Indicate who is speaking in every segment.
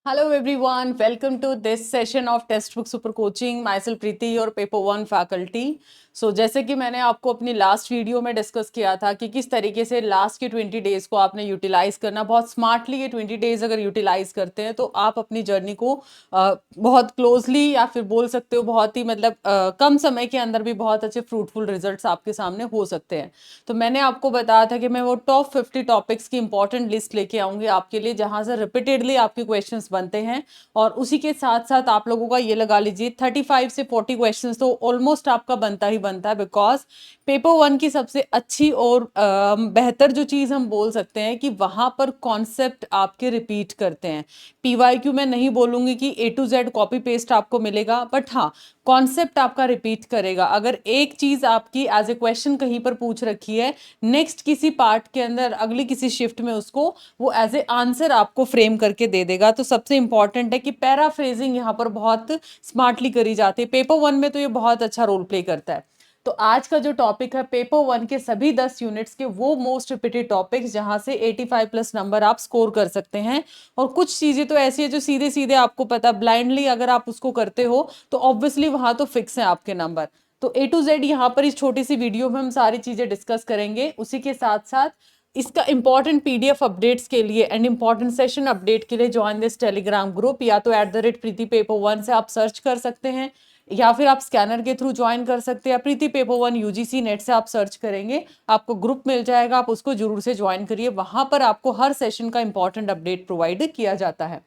Speaker 1: Hello everyone, welcome to this session of Textbook Super Coaching. Myself Preeti, your Paper 1 faculty. So जैसे कि मैंने आपको अपनी last video में डिस्कस किया था कि किस तरीके से लास्ट के 20 डेज को आपने यूटिलाइज करना, बहुत स्मार्टली ये 20 डेज अगर यूटिलाइज करते हैं तो आप अपनी जर्नी को बहुत क्लोजली या फिर बोल सकते हो बहुत ही मतलब कम समय के अंदर भी बहुत अच्छे फ्रूटफुल रिजल्ट्स आपके सामने हो सकते हैं। तो मैंने आपको बताया था कि मैं वो टॉप 50 टॉपिक्स की इंपॉर्टेंट लिस्ट लेके आऊंगी आपके लिए, जहां से रिपीटेडली आपके क्वेश्चंस बनते हैं। और उसी के साथ साथ आप लोगों का ये लगा लीजिए 35 से 40 क्वेश्चंस तो ऑलमोस्ट आपका बनता ही बनता है, बिकॉज पेपर 1 की सबसे अच्छी और बेहतर जो चीज हम बोल सकते हैं कि वहां पर कॉन्सेप्ट आपके रिपीट करते हैं। पीवाईक्यू में नहीं बोलूंगी कि A to Z copy paste आपको मिलेगा, बट हाँ कॉन्सेप्ट आपका रिपीट करेगा। अगर एक चीज आपकी एज ए क्वेश्चन कहीं पर पूछ रखी है, नेक्स्ट किसी पार्ट के अंदर अगली किसी शिफ्ट में उसको वो एज ए आंसर आपको फ्रेम करके दे देगा। तो सबसे इंपॉर्टेंट है कि पैराफ्रेजिंग यहाँ पर बहुत स्मार्टली करी जाती है। पेपर 1 में तो ये बहुत अच्छा रोल प्ले करता है। तो आज का जो टॉपिक है पेपर 1 के सभी 10 यूनिट्स के वो मोस्ट रिपीटेड टॉपिक्स, जहां से 85 प्लस नंबर आप स्कोर कर सकते हैं। और कुछ चीजें तो ऐसी है जो सीधे सीधे आपको पता, ब्लाइंडली अगर आप उसको करते हो तो ऑब्वियसली वहां तो फिक्स है आपके नंबर। तो A to Z यहाँ पर इस छोटी सी वीडियो में हम सारी चीजें डिस्कस करेंगे। उसी के साथ साथ इसका इंपॉर्टेंट PDF अपडेट्स के लिए एंड इंपॉर्टेंट सेशन अपडेट के लिए ज्वाइन दिस टेलीग्राम ग्रुप, या तो @प्रीति पेपर 1 से आप सर्च कर सकते हैं, या फिर आप स्कैनर के थ्रू ज्वाइन कर सकते हैं, या प्रीति पेपर 1 UGC नेट से आप सर्च करेंगे, आपको ग्रुप मिल जाएगा, आप उसको जरूर से ज्वाइन करिए। वहां पर आपको हर सेशन का इंपॉर्टेंट अपडेट प्रोवाइड किया जाता है।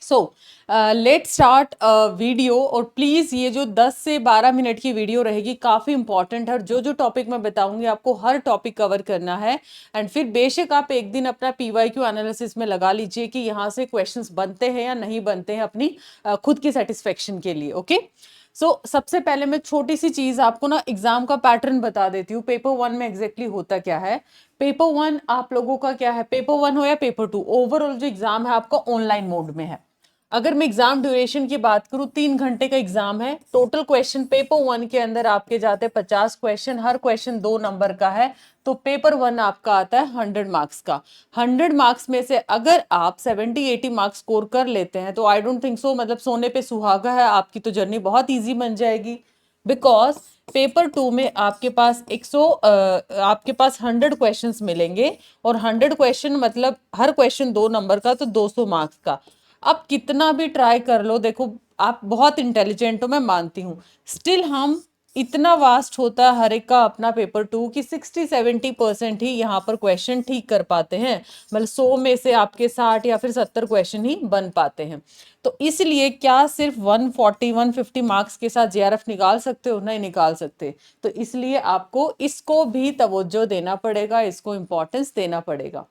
Speaker 1: So let start video. और प्लीज ये जो 10 से 12 मिनट की वीडियो रहेगी काफी इंपॉर्टेंट है, और जो जो टॉपिक मैं बताऊंगी आपको हर टॉपिक कवर करना है। एंड फिर बेशक आप एक दिन अपना PYQ एनालिसिस में लगा लीजिए कि यहाँ से क्वेश्चंस बनते हैं या नहीं बनते हैं, अपनी खुद की सेटिस्फेक्शन के लिए। ओके सबसे पहले मैं छोटी सी चीज आपको ना एग्जाम का पैटर्न बता देती हूँ, पेपर 1 में एग्जैक्टली होता क्या है। पेपर 1 आप लोगों का क्या है, पेपर 1 हो या पेपर 2, ओवरऑल जो एग्जाम है आपका ऑनलाइन मोड में है। अगर मैं एग्जाम ड्यूरेशन की बात करूं, 3 घंटे का एग्जाम है। टोटल क्वेश्चन पेपर 1 के अंदर आपके जाते हैं 50 क्वेश्चन, हर क्वेश्चन 2 नंबर का है। तो पेपर 1 आपका आता है 100 मार्क्स का। 100 मार्क्स में से अगर आप 70-80 मार्क्स स्कोर कर लेते हैं तो आई डोंट थिंक सो, मतलब सोने पे सुहागा है, आपकी तो जर्नी बहुत ईजी बन जाएगी। बिकॉज पेपर 2 में आपके पास 100 क्वेश्चंस मिलेंगे, और 100 क्वेश्चन मतलब हर क्वेश्चन 2 नंबर का, तो 200 मार्क्स का। अब कितना भी ट्राई कर लो, देखो आप बहुत इंटेलिजेंट हो मैं मानती हूँ, स्टिल हम इतना वास्ट होता है हर एक का अपना पेपर 2 कि 60-70% ही यहाँ पर क्वेश्चन ठीक कर पाते हैं। मतलब 100 में से आपके 60 या फिर 70 क्वेश्चन ही बन पाते हैं। तो इसलिए क्या सिर्फ 140-150 मार्क्स के साथ JRF निकाल सकते हो? नहीं निकाल सकते। तो इसलिए आपको इसको भी तवज्जो देना पड़ेगा, इसको इंपॉर्टेंस देना पड़ेगा।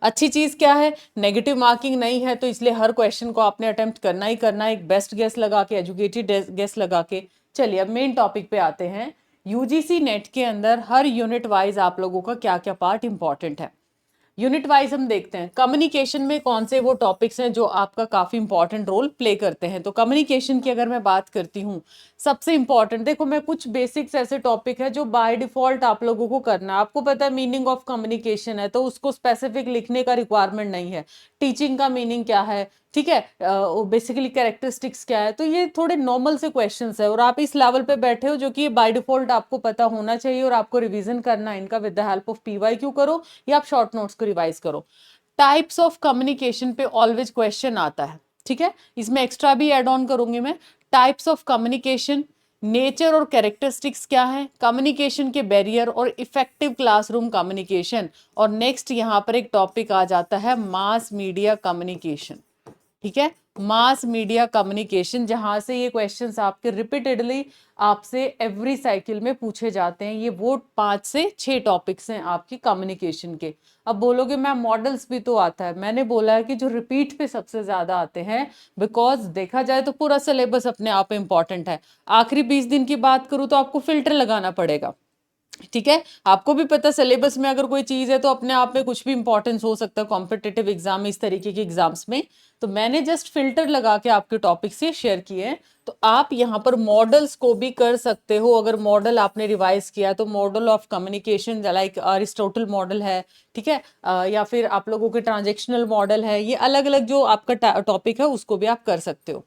Speaker 1: अच्छी चीज क्या है, नेगेटिव मार्किंग नहीं है, तो इसलिए हर क्वेश्चन को आपने अटेम्प्ट करना ही करना है, एक बेस्ट गेस लगा के, एजुकेटेड गेस लगा के। चलिए अब मेन टॉपिक पे आते हैं। UGC नेट के अंदर हर यूनिट वाइज आप लोगों का क्या क्या पार्ट इंपॉर्टेंट है। यूनिट वाइज हम देखते हैं कम्युनिकेशन में कौन से वो टॉपिक्स हैं जो आपका काफी इंपॉर्टेंट रोल प्ले करते हैं। तो कम्युनिकेशन की अगर मैं बात करती हूँ, सबसे इंपॉर्टेंट देखो, मैं कुछ बेसिक्स ऐसे टॉपिक है जो बाय डिफॉल्ट आप लोगों को करना है। आपको पता है मीनिंग ऑफ कम्युनिकेशन है, तो उसको स्पेसिफिक लिखने का रिक्वायरमेंट नहीं है। टीचिंग का मीनिंग क्या है, ठीक है, बेसिकली कैरेक्टरिस्टिक्स क्या है, तो ये थोड़े नॉर्मल से क्वेश्चंस है, और आप इस लेवल पे बैठे हो जो कि ये बाय डिफॉल्ट आपको पता होना चाहिए, और आपको रिवीजन करना है इनका with the help of PYQ करो या आप शॉर्ट नोट्स को रिवाइज करो। टाइप्स ऑफ कम्युनिकेशन पे ऑलवेज क्वेश्चन आता है, ठीक है, इसमें एक्स्ट्रा भी एड ऑन करूंगी मैं। टाइप्स ऑफ कम्युनिकेशन, नेचर और कैरेक्टरिस्टिक्स क्या है, कम्युनिकेशन के बैरियर और इफेक्टिव क्लासरूम कम्युनिकेशन, और नेक्स्ट यहाँ पर एक टॉपिक आ जाता है मास मीडिया कम्युनिकेशन। ठीक है, मास मीडिया कम्युनिकेशन, जहां से ये क्वेश्चंस आपके रिपीटेडली आपसे एवरी साइकिल में पूछे जाते हैं। ये वो 5 से 6 टॉपिक्स हैं आपकी कम्युनिकेशन के। अब बोलोगे मैम मॉडल्स भी तो आता है, मैंने बोला है कि जो रिपीट पे सबसे ज्यादा आते हैं, बिकॉज देखा जाए तो पूरा सिलेबस अपने आप इंपॉर्टेंट है। आखिरी 20 दिन की बात करूं तो आपको फिल्टर लगाना पड़ेगा। ठीक है, आपको भी पता सिलेबस में अगर कोई चीज है तो अपने आप में कुछ भी इंपॉर्टेंस हो सकता है कॉम्पिटिटिव एग्जाम में, इस तरीके के एग्जाम्स में। तो मैंने जस्ट फिल्टर लगा के आपके टॉपिक से शेयर किए हैं। तो आप यहाँ पर मॉडल्स को भी कर सकते हो, अगर मॉडल आपने रिवाइज किया तो model of communication like Aristotle model है, ठीक है, या फिर आप लोगों के ट्रांजेक्शनल मॉडल है, ये अलग अलग जो आपका टॉपिक है उसको भी आप कर सकते हो।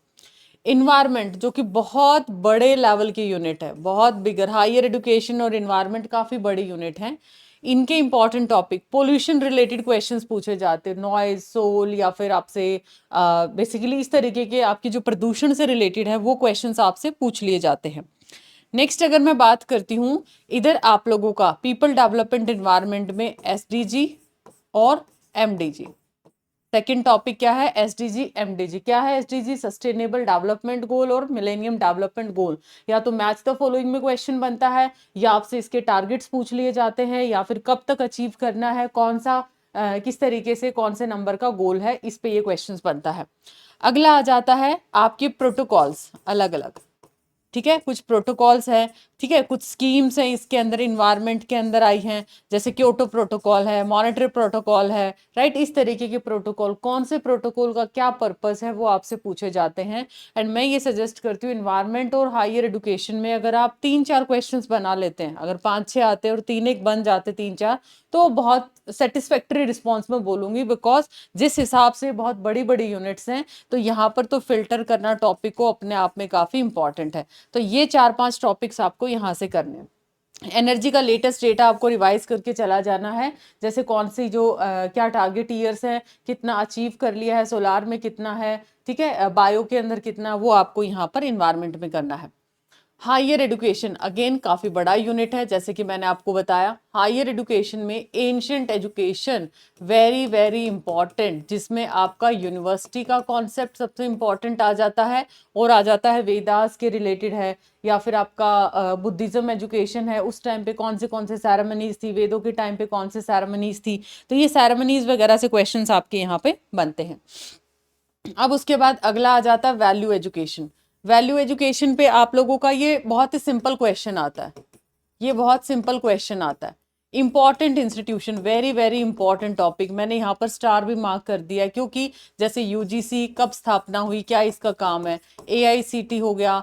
Speaker 1: इन्वायरमेंट जो कि बहुत बड़े लेवल की यूनिट है, बहुत बिगर, हायर एजुकेशन और इन्वायरमेंट काफी बड़ी यूनिट है। इनके important topic pollution related questions पूछे जाते हैं, नॉइज, सोल, या फिर आपसे बेसिकली इस तरीके के आपकी जो प्रदूषण से रिलेटेड है वो क्वेश्चंस आपसे पूछ लिए जाते हैं। नेक्स्ट अगर मैं बात करती हूँ, इधर आप लोगों का पीपल डेवलपमेंट एनवायरमेंट में एसडीजी और एमडीजी। सेकेंड टॉपिक क्या है, एसडीजी एमडीजी। क्या है एसडीजी, सस्टेनेबल डेवलपमेंट गोल और मिलेनियम डेवलपमेंट गोल। या तो मैच द फॉलोइंग में क्वेश्चन बनता है, या आपसे इसके टारगेट्स पूछ लिए जाते हैं, या फिर कब तक अचीव करना है, कौन सा किस तरीके से कौन से नंबर का गोल है, इस पे ये क्वेश्चंस बनता है। अगला आ जाता है आपके प्रोटोकॉल्स अलग अलग, ठीक है, कुछ प्रोटोकॉल्स हैं, ठीक है, कुछ स्कीम्स हैं इसके अंदर इन्वायरमेंट के अंदर आई हैं, जैसे क्योटो प्रोटोकॉल है, मॉनेटरी प्रोटोकॉल है, राइट। इस तरीके के प्रोटोकॉल, कौन से प्रोटोकॉल का क्या पर्पस है वो आपसे पूछे जाते हैं। एंड मैं ये सजेस्ट करती हूँ इन्वायरमेंट और हायर एजुकेशन में अगर आप 3-4 क्वेश्चन बना लेते हैं, अगर 5-6 आते हैं और 3 एक बन जाते 3-4, तो बहुत सेटिस्फैक्टरी रिस्पॉन्स में बोलूंगी, बिकॉज जिस हिसाब से बहुत बड़ी बड़ी यूनिट्स हैं तो यहाँ पर तो फिल्टर करना टॉपिक को अपने आप में काफी इंपॉर्टेंट है। तो ये 4-5 टॉपिक्स आपको यहाँ से करने हैं। एनर्जी का लेटेस्ट डेटा आपको रिवाइज करके चला जाना है, जैसे कौन सी जो क्या टारगेट ईयर्स है, कितना अचीव कर लिया है, सोलार में कितना है, ठीक है, बायो के अंदर कितना, वो आपको यहाँ पर इन्वायरमेंट में करना है। हायर एजुकेशन अगेन काफी बड़ा यूनिट है, जैसे कि मैंने आपको बताया हायर एजुकेशन में ancient education very very important, जिसमें आपका यूनिवर्सिटी का कॉन्सेप्ट सबसे इंपॉर्टेंट आ जाता है, और आ जाता है वेदास के रिलेटेड है, या फिर आपका बुद्धिज्म एजुकेशन है, उस टाइम पे कौन से सैरेमनीज थी, वेदों के टाइम पे कौन से सैरेमनीज थी, तो ये सैरेमनीज वगैरह से क्वेश्चंस आपके यहाँ पे बनते हैं। अब उसके बाद अगला आ जाता है वैल्यू एजुकेशन। वैल्यू एजुकेशन पे आप लोगों का ये बहुत ही सिंपल क्वेश्चन आता है, ये बहुत सिंपल क्वेश्चन आता है। Important institution, very very important topic, मैंने यहाँ पर स्टार भी मार्क कर दिया है, क्योंकि जैसे यूजीसी कब स्थापना हुई, क्या इसका काम है, एआईसीटी हो गया,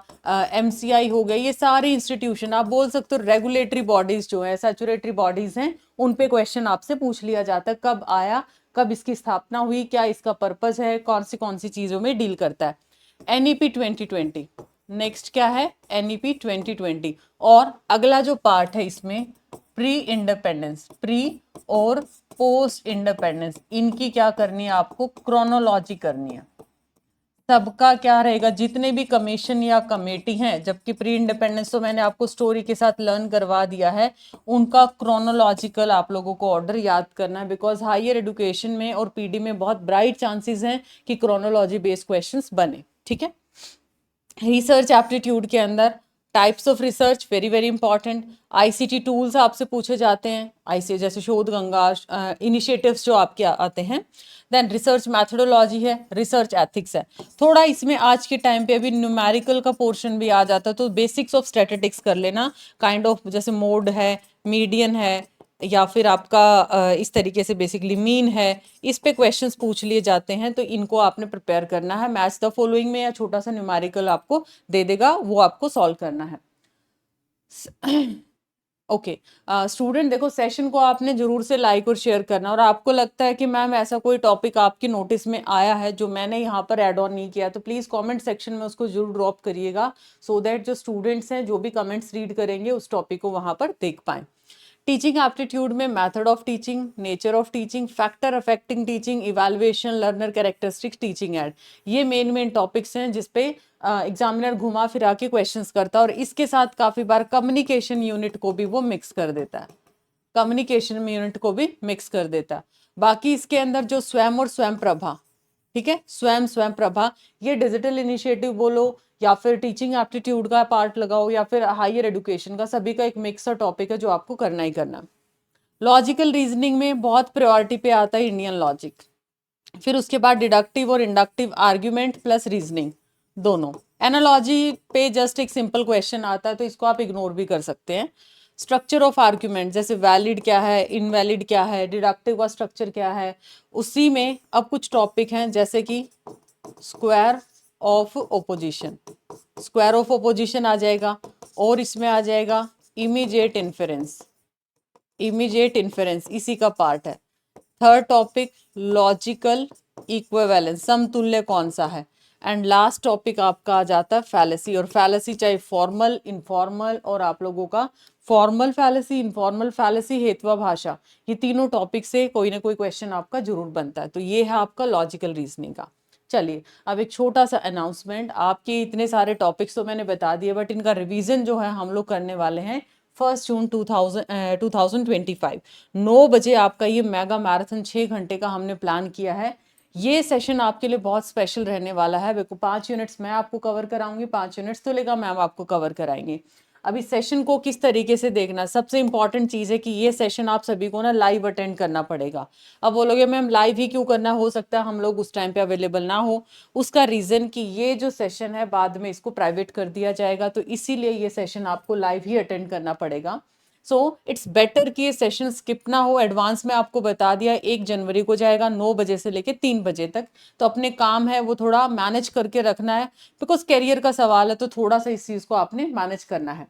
Speaker 1: एमसीआई हो गया, ये सारे इंस्टीट्यूशन आप बोल सकते हो रेगुलेटरी बॉडीज जो है, सैचुरेटरी बॉडीज हैं, उन पे क्वेश्चन आपसे पूछ लिया जाता है, कब आया, कब इसकी स्थापना हुई, क्या इसका पर्पज है, कौन सी चीजों में डील करता है। एनईपी 2020, नेक्स्ट क्या है, एनईपी 2020। और अगला जो पार्ट है इसमें प्री इंडिपेंडेंस, प्री और पोस्ट इंडिपेंडेंस, इनकी क्या करनी है आपको, क्रोनोलॉजी करनी है। सबका क्या रहेगा, जितने भी कमीशन या कमेटी हैं, जबकि प्री इंडिपेंडेंस तो मैंने आपको स्टोरी के साथ लर्न करवा दिया है, उनका क्रोनोलॉजिकल आप लोगों को ऑर्डर याद करना है, बिकॉज हायर एजुकेशन में और पीडी में बहुत ब्राइट चांसेस हैं कि क्रोनोलॉजी बेस्ड क्वेश्चंस बने, ठीक है। रिसर्च एप्टीट्यूड के अंदर types of research very very important, ICT tools आपसे पूछे जाते हैं, आईसी जैसे शोध गंगा इनिशिएटिव्स जो आपके आते हैं। देन रिसर्च मैथडोलॉजी है, रिसर्च एथिक्स है, थोड़ा इसमें आज के टाइम पे अभी न्यूमेरिकल का पोर्शन भी आ जाता है, तो बेसिक्स ऑफ स्टैटिस्टिक्स कर लेना, काइंड ऑफ जैसे मोड है, मीडियन है, या फिर आपका इस तरीके से बेसिकली मीन है, इस पे क्वेश्चंस पूछ लिए जाते हैं, तो इनको आपने प्रिपेयर करना है। मैच द फॉलोइंग में या छोटा सा न्यूमेरिकल आपको दे देगा, वो आपको सॉल्व करना है। ओके स्टूडेंट, देखो सेशन को आपने जरूर से लाइक और शेयर करना, और आपको लगता है कि मैम ऐसा कोई टॉपिक आपके नोटिस में आया है जो मैंने यहाँ पर ऐड ऑन नहीं किया, तो प्लीज कमेंट सेक्शन में उसको जरूर ड्रॉप करिएगा, सो दैट जो स्टूडेंट्स हैं जो भी कमेंट्स रीड करेंगे उस टॉपिक को वहां पर देख पाएं। टीचिंग एप्टीट्यूड में method of teaching, nature of teaching, factor affecting teaching, evaluation, learner characteristics, teaching add, ये मेन टॉपिक्स हैं जिसपे एग्जामिनर घुमा फिरा के क्वेश्चंस करता है, और इसके साथ काफी बार कम्युनिकेशन यूनिट को भी वो मिक्स कर देता है, कम्युनिकेशन यूनिट को भी मिक्स कर देता है। बाकी इसके अंदर जो स्वयं और स्वयं प्रभा, ठीक है, स्वयं प्रभा, ये डिजिटल इनिशिएटिव बोलो या फिर टीचिंग एप्टीट्यूड का पार्ट लगाओ या फिर हायर एजुकेशन का, सभी का एक मिक्सर टॉपिक है जो आपको करना ही करना। लॉजिकल रीजनिंग में बहुत प्रायोरिटी पे आता है इंडियन लॉजिक, फिर उसके बाद डिडक्टिव और इंडक्टिव आर्ग्यूमेंट प्लस रीजनिंग दोनों। एनालॉजी पे जस्ट एक सिंपल क्वेश्चन आता है, तो इसको आप इग्नोर भी कर सकते हैं। स्ट्रक्चर ऑफ आर्ग्यूमेंट, जैसे वैलिड क्या है, इनवैलिड क्या है, डिडक्टिव का स्ट्रक्चर क्या है, उसी में अब कुछ टॉपिक हैं जैसे कि square of opposition, square of opposition आ जाएगा, और इसमें आ जाएगा इमीडिएट इन्फेरेंस, इमीडिएट इन्फेरेंस इसी का पार्ट है। थर्ड टॉपिक लॉजिकल इक्विवेलेंस, समतुल्य कौन सा है, एंड लास्ट टॉपिक आपका आ जाता है फैलेसी, और फैलेसी चाहे फॉर्मल, इनफॉर्मल, और आप लोगों का फॉर्मल फैलेसी, इनफॉर्मल फैलेसी, हेतुवा भाषा, ये तीनों टॉपिक से कोई ना कोई क्वेश्चन आपका जरूर बनता है। तो ये है आपका लॉजिकल रीजनिंग का। चलिए अब एक छोटा सा अनाउंसमेंट, आपके इतने सारे टॉपिक्स तो मैंने बता दिए, बट इनका रिवीजन जो है हम लोग करने वाले हैं 1 जून 2025 9 बजे। आपका ये मेगा मैराथन 6 घंटे का हमने प्लान किया है। ये सेशन आपके लिए बहुत स्पेशल रहने वाला है। देखो 5 यूनिट्स मैं आपको कवर कराऊंगी, 5 यूनिट्स तो लेगा मैम आपको कवर कराएंगे। अब इस सेशन को किस तरीके से देखना, सबसे इंपॉर्टेंट चीज़ है कि ये सेशन आप सभी को ना लाइव अटेंड करना पड़ेगा। अब बोलोगे मैम लाइव ही क्यों करना, हो सकता है हम लोग उस टाइम पे अवेलेबल ना हो। उसका रीज़न कि ये जो सेशन है बाद में इसको प्राइवेट कर दिया जाएगा, तो इसीलिए ये सेशन आपको लाइव ही अटेंड करना पड़ेगा। सो इट्स बेटर कि ये सेशन स्किप ना हो। एडवांस में आपको बता दिया 1 जनवरी को जाएगा 9 बजे से लेके 3 बजे तक। तो अपने काम है वो थोड़ा मैनेज करके रखना है, बिकॉज करियर का सवाल है, तो थोड़ा सा इस चीज़ को आपने मैनेज करना है।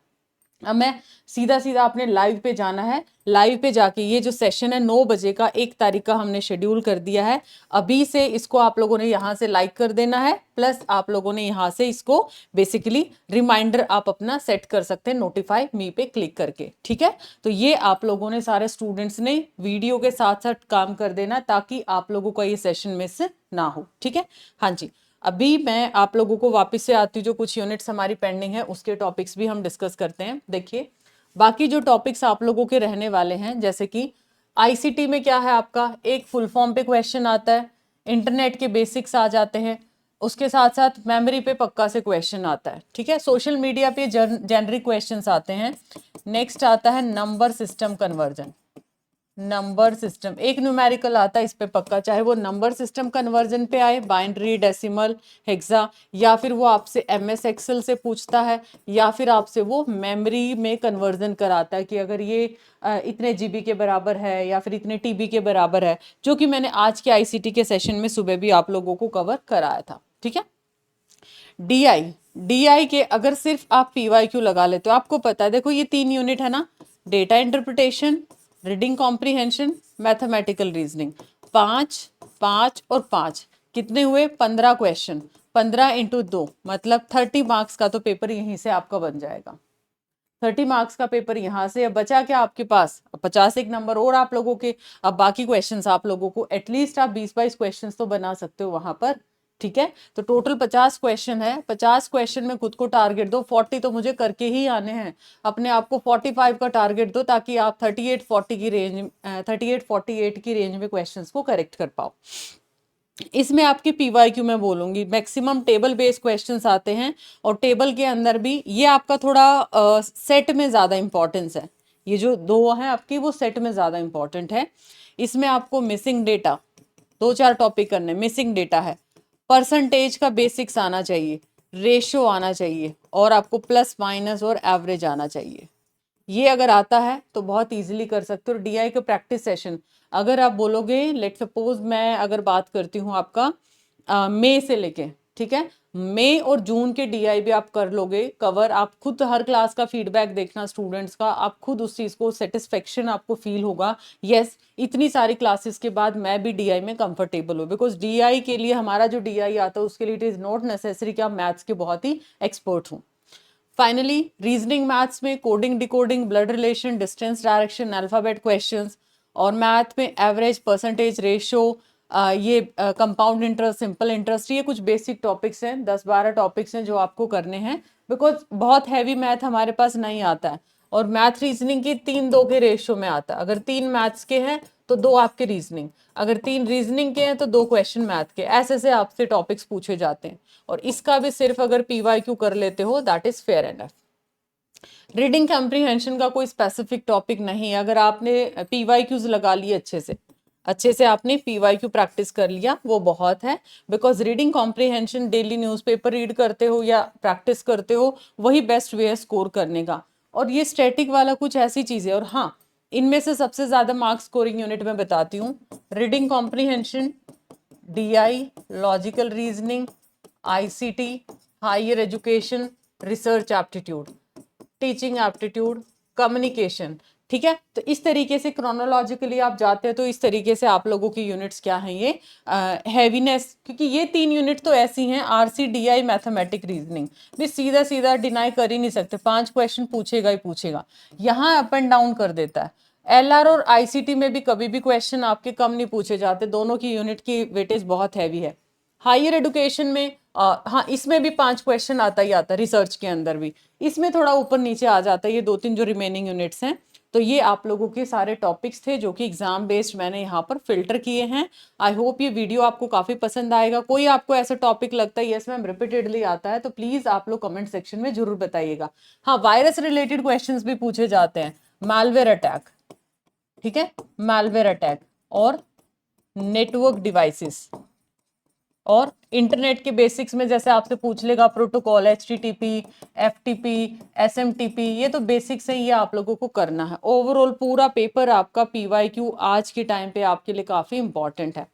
Speaker 1: अब मैं सीधा सीधा आपने लाइव पे जाना है। लाइव पे जाके ये जो सेशन है 9 बजे का 1 तारीख का हमने शेड्यूल कर दिया है। अभी से इसको आप लोगों ने यहाँ से लाइक कर देना है, प्लस आप लोगों ने यहाँ से इसको बेसिकली रिमाइंडर आप अपना सेट कर सकते हैं नोटिफाई मी पे क्लिक करके, ठीक है। तो ये आप लोगों ने सारे स्टूडेंट्स ने वीडियो के साथ साथ काम कर देना, ताकि आप लोगों का ये सेशन मिस ना हो, ठीक है। हाँ जी, अभी मैं आप लोगों को वापस से आती हूँ, जो कुछ यूनिट्स हमारी पेंडिंग है उसके टॉपिक्स भी हम डिस्कस करते हैं। देखिए बाकी जो टॉपिक्स आप लोगों के रहने वाले हैं, जैसे कि आईसीटी में क्या है आपका एक फुल फॉर्म पे क्वेश्चन आता है, इंटरनेट के बेसिक्स आ जाते हैं, उसके साथ साथ मेमोरी पे पक्का से क्वेश्चन आता है, ठीक है। सोशल मीडिया पे जेनरिक क्वेश्चंस आते हैं। नेक्स्ट आता है number system conversion, number system एक न्यूमेरिकल आता है इस पे पक्का, चाहे वो नंबर सिस्टम कन्वर्जन पे आए, बाइनरी, डेसिमल, हेक्सा, या फिर वो आपसे एमएस एक्सेल से पूछता है, या फिर आपसे वो मेमोरी में कन्वर्जन कराता है कि अगर ये इतने जीबी के बराबर है या फिर इतने टीबी के बराबर है, जो कि मैंने आज के आईसीटी के सेशन में सुबह भी आप लोगों को कवर कराया था, ठीक है। डीआई, डीआई के अगर सिर्फ आप पीवाईक्यू लगा लेते हो, आपको पता है देखो ये 3 यूनिट है ना, data interpretation, reading comprehension, mathematical reasoning, 5 5 और 5 कितने हुए 15 क्वेश्चन, 15 इंटू 2 मतलब 30 मार्क्स का तो पेपर यहीं से आपका बन जाएगा। 30 मार्क्स का पेपर यहाँ से। अब बचा क्या आपके पास, 50 एक नंबर और आप लोगों के। अब बाकी क्वेश्चंस आप लोगों को एटलीस्ट आप 20-22 क्वेश्चंस तो बना सकते हो वहां पर, ठीक है। तो टोटल 50 क्वेश्चन है, 50 क्वेश्चन में खुद को टारगेट दो, 40 तो मुझे करके ही आने हैं। अपने आप को 45 का टारगेट दो, ताकि आप 38-40 की रेंज 38-48 की रेंज में क्वेश्चंस को करेक्ट कर पाओ। इसमें आपके पीवाईक्यू में बोलूंगी मैक्सिमम टेबल बेस्ड क्वेश्चंस आते हैं, और टेबल के अंदर भी ये आपका थोड़ा सेट में ज़्यादा इंपॉर्टेंस है। ये जो 2 हैं आपकी वो सेट में ज़्यादा इंपॉर्टेंट है। इसमें आपको मिसिंग डेटा 2-4 टॉपिक करने, मिसिंग डेटा है, परसेंटेज का बेसिक्स आना चाहिए, रेशो आना चाहिए, और आपको प्लस माइनस और एवरेज आना चाहिए। ये अगर आता है तो बहुत इजीली कर सकते हो। डीआई का प्रैक्टिस सेशन अगर आप बोलोगे, लेट सपोज मैं अगर बात करती हूँ आपका मई से लेके, ठीक है, मई और जून के डीआई भी आप कर लोगे कवर। आप खुद हर क्लास का फीडबैक देखना स्टूडेंट्स का, आप खुद उस चीज़ को सेटिस्फेक्शन आपको फील होगा, यस इतनी सारी क्लासेस के बाद मैं भी डीआई में कंफर्टेबल हूँ। बिकॉज डीआई के लिए हमारा जो डीआई आता है उसके लिए इट इज़ नॉट नेसेसरी कि आप मैथ्स के बहुत ही एक्सपर्ट हों। फाइनली रीजनिंग मैथ्स में coding, decoding, blood relation, distance, direction, alphabet questions, और मैथ में एवरेज, परसेंटेज, रेशो, ये कंपाउंड इंटरेस्ट, सिंपल इंटरेस्ट, ये कुछ बेसिक टॉपिक्स हैं, 10-12 टॉपिक्स हैं जो आपको करने हैं। बिकॉज बहुत हैवी मैथ हमारे पास नहीं आता है, और मैथ रीजनिंग की 3-2 के रेशो में आता है। अगर 3 मैथ्स के हैं तो 2 आपके रीजनिंग, अगर 3 रीजनिंग के हैं तो 2 क्वेश्चन मैथ के, ऐसे से आपसे टॉपिक्स पूछे जाते हैं। और इसका भी सिर्फ अगर पीवाईक्यू कर लेते हो that is fair enough. Reading comprehension का कोई स्पेसिफिक टॉपिक नहीं, अगर आपने पीवाईक्यूज लगा लिए अच्छे से आपने पीवाईक्यू प्रैक्टिस कर लिया वो बहुत है। Because reading comprehension daily newspaper read करते हो या प्रैक्टिस करते हो, वही बेस्ट वे है स्कोर करने का। और ये स्टैटिक वाला कुछ ऐसी चीज है। और हाँ, इनमें से सबसे ज्यादा मार्क्स स्कोरिंग यूनिट मैं बताती हूँ, reading comprehension, DI, logical reasoning, ICT, higher education, research aptitude, teaching aptitude, communication. ठीक है, तो इस तरीके से क्रोनोलॉजिकली आप जाते हैं तो इस तरीके से आप लोगों की यूनिट्स क्या हैं ये हैवीनेस, क्योंकि ये 3 यूनिट तो ऐसी हैं, RC, DI, मैथमेटिक, रीजनिंग, भी सीधा सीधा डिनाई कर ही नहीं सकते, 5 क्वेश्चन पूछेगा ही पूछेगा, यहाँ अप एंड डाउन कर देता है। LR और ICT में भी कभी भी क्वेश्चन आपके कम नहीं पूछे जाते, दोनों की यूनिट की वेटेज बहुत हैवी है। हायर एजुकेशन में हाँ, इसमें भी 5 क्वेश्चन आता ही आता है, रिसर्च के अंदर भी, इसमें थोड़ा ऊपर नीचे आ जाता है, ये 2-3 जो रिमेनिंग यूनिट्स हैं। तो ये आप लोगों के सारे टॉपिक्स थे जो कि एग्जाम बेस्ड मैंने यहाँ पर फिल्टर किए हैं। आई होप ये वीडियो आपको काफी पसंद आएगा। कोई आपको ऐसा टॉपिक लगता है यस मैम रिपीटेडली आता है, तो प्लीज आप लोग कमेंट सेक्शन में जरूर बताइएगा। हाँ, वायरस रिलेटेड क्वेश्चंस भी पूछे जाते हैं, मालवेयर अटैक, ठीक है, मालवेयर अटैक और नेटवर्क डिवाइसेस, और इंटरनेट के बेसिक्स में जैसे आपसे पूछ लेगा प्रोटोकॉल, HTTP, FTP, SMTP, ये तो बेसिक्स है, ये आप लोगों को करना है। ओवरऑल पूरा पेपर आपका PYQ आज के टाइम पे आपके लिए काफी इंपॉर्टेंट है।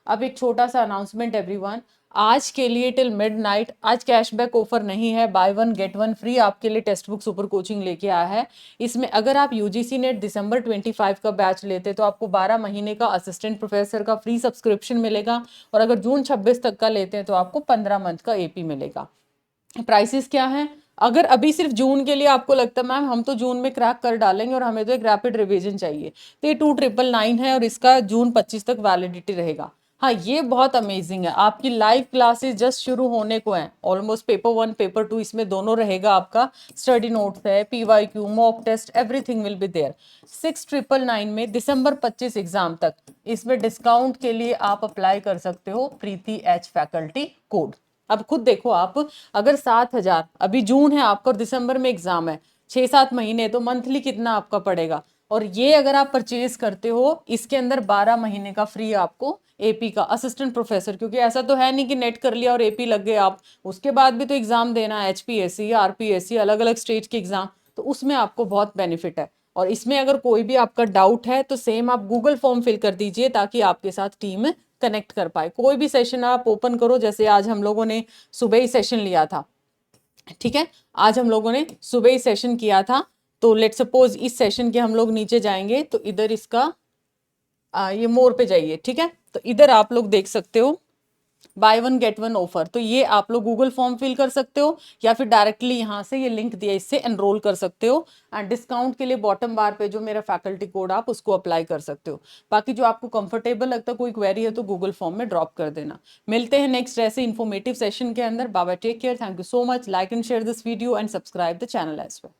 Speaker 1: अब एक छोटा सा अनाउंसमेंट एवरीवन, आज के लिए टिल मिडनाइट आज कैशबैक ऑफर नहीं है, बाय 1 गेट 1 फ्री आपके लिए टेक्स्ट बुक सुपर कोचिंग लेके आया है। इसमें अगर आप UGC नेट दिसंबर 25 का बैच लेते तो आपको 12 महीने का असिस्टेंट प्रोफेसर का फ्री सब्सक्रिप्शन मिलेगा, और अगर जून 26 तक का लेते हैं तो आपको 15 मंथ का AP मिलेगा। प्राइसेस क्या है, अगर अभी सिर्फ जून के लिए आपको लगता है मैम हम तो जून में क्रैक कर डालेंगे और हमें तो एक रैपिड रिवीजन चाहिए, तो ये 2999 है और इसका जून 25 तक वैलिडिटी रहेगा। हाँ, ये बहुत अमेजिंग है, आपकी लाइव क्लासेस जस्ट शुरू होने को हैं, ऑलमोस्ट पेपर 1 पेपर 2 इसमें दोनों रहेगा आपका, स्टडी नोट्स है, PYQ, mock test, everything will be there. 6999 में दिसंबर 25 एग्जाम तक, इसमें डिस्काउंट के लिए आप अप्लाई कर सकते हो प्रीति H फैकल्टी कोड। अब खुद देखो आप, अगर 7,000 अभी जून है आपका और दिसंबर में एग्जाम है, 6-7 महीने, तो मंथली कितना आपका पड़ेगा। और ये अगर आप परचेज करते हो, इसके अंदर 12 महीने का फ्री आपको AP का असिस्टेंट प्रोफेसर, क्योंकि ऐसा तो है नहीं कि नेट कर लिया और AP लग गए आप, उसके बाद भी तो एग्जाम देना है, HPSC, RPSC, अलग अलग स्टेज के एग्जाम, तो उसमें आपको बहुत बेनिफिट है। और इसमें अगर कोई भी आपका डाउट है तो सेम आप गूगल फॉर्म फिल कर दीजिए ताकि आपके साथ टीम कनेक्ट कर पाए। कोई भी सेशन आप ओपन करो, जैसे आज हम लोगों ने सुबह ही सेशन लिया था, ठीक है, आज हम लोगों ने सुबह ही सेशन किया था, तो लेट सपोज इस सेशन के हम लोग नीचे जाएंगे तो इधर इसका ये मोर पे जाइए, ठीक है, तो इधर आप लोग देख सकते हो बाय 1 गेट 1 ऑफर, तो ये आप लोग गूगल फॉर्म फिल कर सकते हो या फिर डायरेक्टली यहाँ से ये लिंक दिया इससे एनरोल कर सकते हो। एंड डिस्काउंट के लिए बॉटम बार पे जो मेरा फैकल्टी कोड आप उसको अप्लाई कर सकते हो। बाकी जो आपको कंफर्टेबल लगता है, कोई क्वेरी है तो गूगल फॉर्म में ड्रॉप कर देना। मिलते हैं नेक्स्ट ऐसे इन्फॉर्मेटिव सेशन के अंदर। Bye bye, take care, thank you so much, like and share this video and subscribe the channel as well.